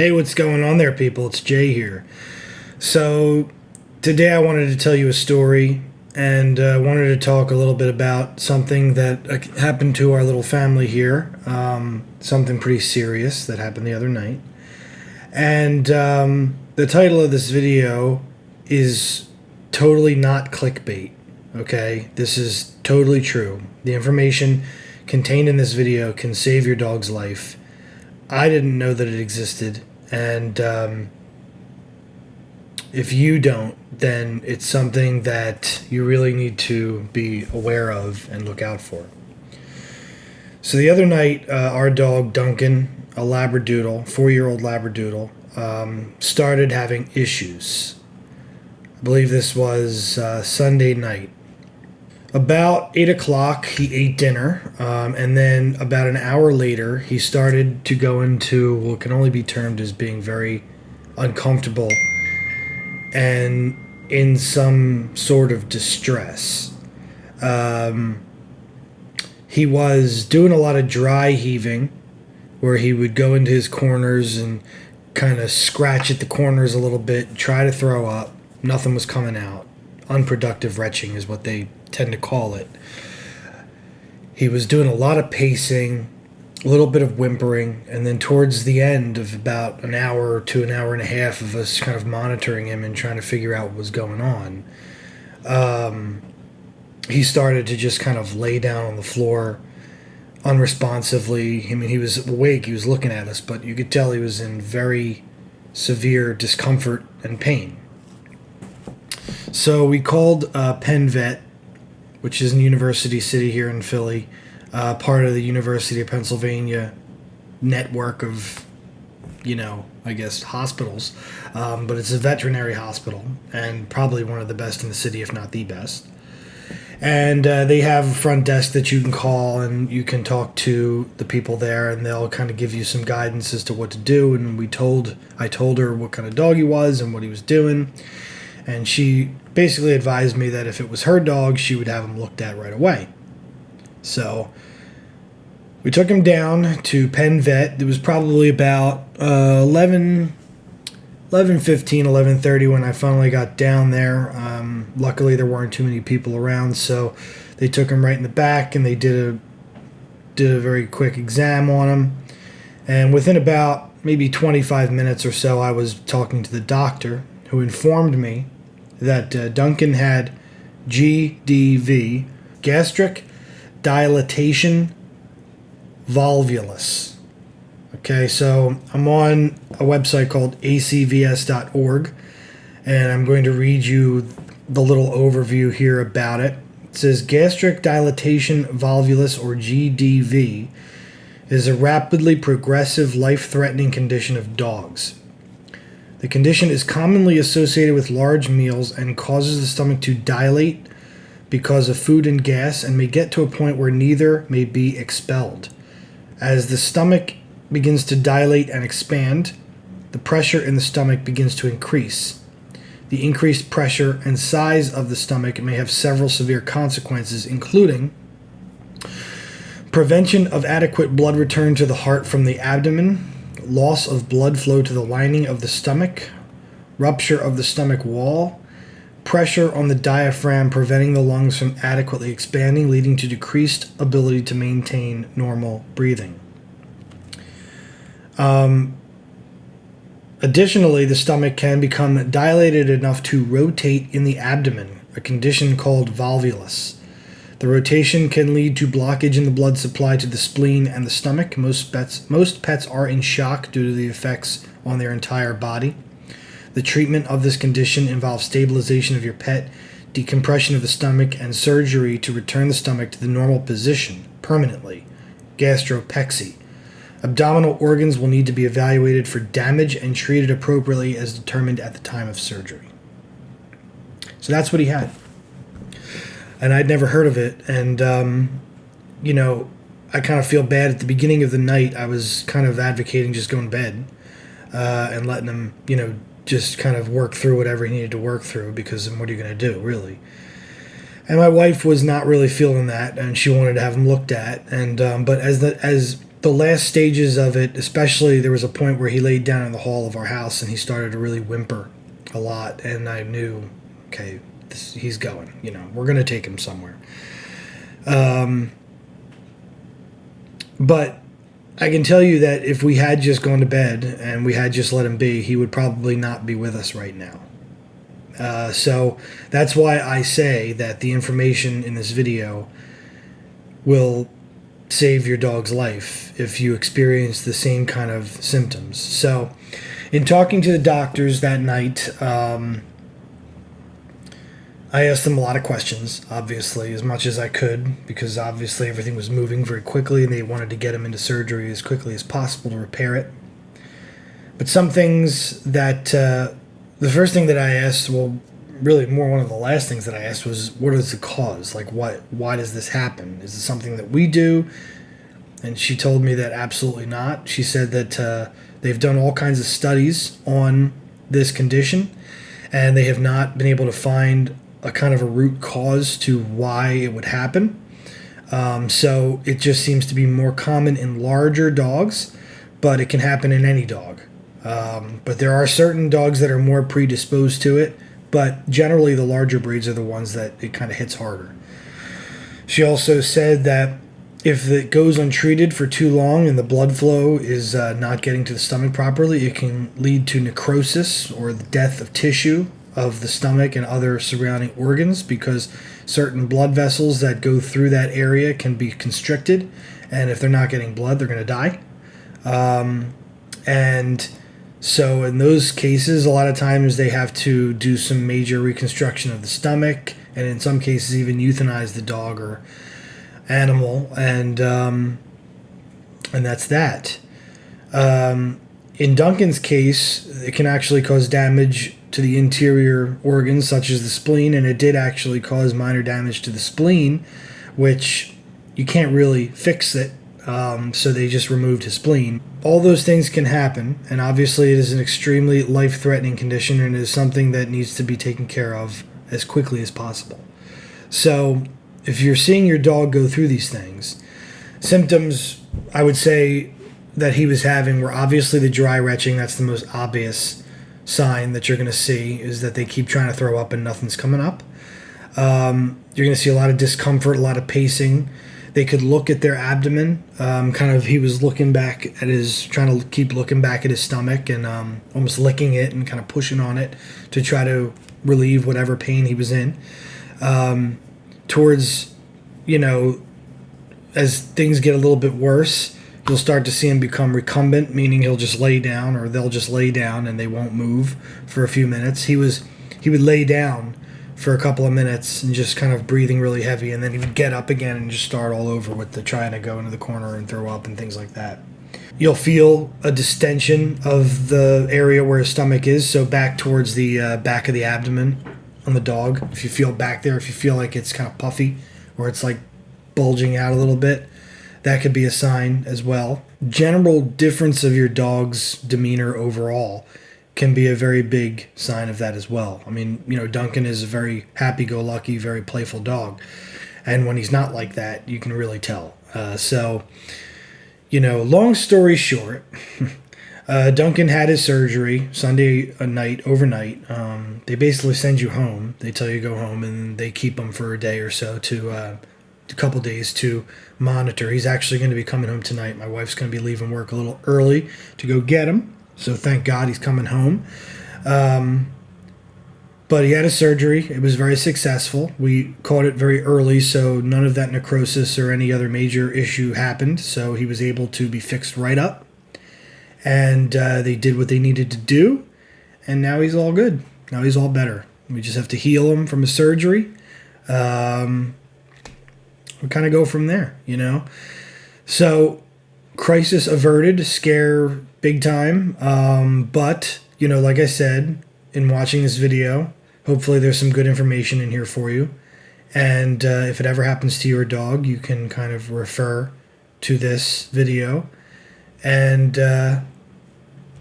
Hey, what's going on there, people? It's Jay here. So, today I wanted to tell you a story, and I wanted to talk a little bit about something that happened to our little family here. Something pretty serious that happened the other night. And the title of this video is totally not clickbait, okay? This is totally true. The information contained in this video can save your dog's life. I didn't know that it existed, and if you don't, then it's something that you really need to be aware of and look out for. So the other night, our dog Duncan, a Labradoodle, 4-year-old Labradoodle, started having issues. I believe this was Sunday night. About 8 o'clock, he ate dinner, and then about an hour later, he started to go into what can only be termed as being very uncomfortable and in some sort of distress. He was doing a lot of dry heaving, where he would go into his corners and kind of scratch at the corners a little bit, try to throw up. Nothing was coming out. Unproductive retching is what they tend to call it. He was doing a lot of pacing, a little bit of whimpering, and then towards the end of about an hour to an hour and a half of us kind of monitoring him and trying to figure out what was going on, he started to just kind of lay down on the floor unresponsively. I mean, he was awake, he was looking at us, but you could tell he was in very severe discomfort and pain. So we called Penn Vet, which is in University City here in Philly, part of the University of Pennsylvania network of, I guess, hospitals. But it's a veterinary hospital and probably one of the best in the city, if not the best. And they have a front desk that you can call, and you can talk to the people there, and they'll kind of give you some guidance as to what to do. And I told her what kind of dog he was and what he was doing. And she basically advised me that if it was her dog, she would have him looked at right away. So we took him down to Penn Vet. It was probably about 11:15, 11:30 when I finally got down there. Luckily, there weren't too many people around, so they took him right in the back, and they did a very quick exam on him. And within about maybe 25 minutes or so, I was talking to the doctor, who informed me that Duncan had GDV, Gastric Dilatation-Volvulus. Okay, so I'm on a website called CVSorg, and I'm going to read you the little overview here about it. It says Gastric Dilatation-Volvulus, or GDV, is a rapidly progressive, life-threatening condition of dogs. The condition is commonly associated with large meals and causes the stomach to dilate because of food and gas, and may get to a point where neither may be expelled. As the stomach begins to dilate and expand, the pressure in the stomach begins to increase. The increased pressure and size of the stomach may have several severe consequences, including prevention of adequate blood return to the heart from the abdomen, loss of blood flow to the lining of the stomach, rupture of the stomach wall, pressure on the diaphragm preventing the lungs from adequately expanding, leading to decreased ability to maintain normal breathing. Additionally, the stomach can become dilated enough to rotate in the abdomen, a condition called volvulus. The rotation can lead to blockage in the blood supply to the spleen and the stomach. Most pets are in shock due to the effects on their entire body. The treatment of this condition involves stabilization of your pet, decompression of the stomach, and surgery to return the stomach to the normal position permanently, gastropexy. Abdominal organs will need to be evaluated for damage and treated appropriately as determined at the time of surgery. So that's what he had. And I'd never heard of it, and, I kind of feel bad. At the beginning of the night, I was kind of advocating just going to bed and letting him, just kind of work through whatever he needed to work through, because then what are you going to do, really? And my wife was not really feeling that, and she wanted to have him looked at, and but as the last stages of it, especially, there was a point where he laid down in the hall of our house and he started to really whimper a lot, and I knew, okay, he's going. You know, we're going to take him somewhere. But I can tell you that if we had just gone to bed and we had just let him be, he would probably not be with us right now. So that's why I say that the information in this video will save your dog's life if you experience the same kind of symptoms. So in talking to the doctors that night, I asked them a lot of questions, obviously, as much as I could, because obviously everything was moving very quickly and they wanted to get him into surgery as quickly as possible to repair it. But some things that, the first thing that I asked, well, really more one of the last things that I asked was, what is the cause? Like, why does this happen? Is it something that we do? And she told me that absolutely not. She said that they've done all kinds of studies on this condition, and they have not been able to find a kind of a root cause to why it would happen. So it just seems to be more common in larger dogs, but it can happen in any dog. But there are certain dogs that are more predisposed to it, but generally the larger breeds are the ones that it kind of hits harder. She also said that if it goes untreated for too long and the blood flow is not getting to the stomach properly, it can lead to necrosis or the death of tissue of the stomach and other surrounding organs, because certain blood vessels that go through that area can be constricted, and if they're not getting blood, they're going to die. And so in those cases, a lot of times they have to do some major reconstruction of the stomach, and in some cases even euthanize the dog or animal, and that's that. In Duncan's case, it can actually cause damage to the interior organs, such as the spleen, and it did actually cause minor damage to the spleen, which you can't really fix it, so they just removed his spleen. All those things can happen, and obviously it is an extremely life-threatening condition, and it is something that needs to be taken care of as quickly as possible. So if you're seeing your dog go through these things, symptoms I would say that he was having were obviously the dry retching. That's the most obvious sign that you're going to see, is that they keep trying to throw up and nothing's coming up. You're going to see a lot of discomfort, a lot of pacing. They could look at their abdomen. He was looking back at trying to keep looking back at his stomach and almost licking it and kind of pushing on it to try to relieve whatever pain he was in. Towards, as things get a little bit worse, you'll start to see him become recumbent, meaning he'll just lay down, or they'll just lay down and they won't move for a few minutes. He would lay down for a couple of minutes and just kind of breathing really heavy, and then he would get up again and just start all over with the trying to go into the corner and throw up and things like that. You'll feel a distension of the area where his stomach is, so back towards the back of the abdomen on the dog. If you feel back there, if you feel like it's kind of puffy or it's like bulging out a little bit, that could be a sign as well. General difference of your dog's demeanor overall can be a very big sign of that as well. I mean, Duncan is a very happy-go-lucky, very playful dog. And when he's not like that, you can really tell. Long story short, Duncan had his surgery Sunday night, overnight. They basically send you home. They tell you to go home, and they keep him for a day or so a couple days to monitor. He's actually going to be coming home tonight. My wife's going to be leaving work a little early to go get him. So thank God he's coming home. But he had a surgery. It was very successful. We caught it very early, so none of that necrosis or any other major issue happened. So he was able to be fixed right up. And they did what they needed to do. And now he's all good. Now he's all better. We just have to heal him from his surgery. We kind of go from there, So, crisis averted, scare big time. But, like I said, in watching this video, hopefully there's some good information in here for you. And if it ever happens to your dog, you can kind of refer to this video. And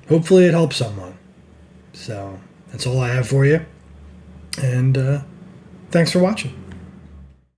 hopefully it helps someone. So, that's all I have for you. And thanks for watching.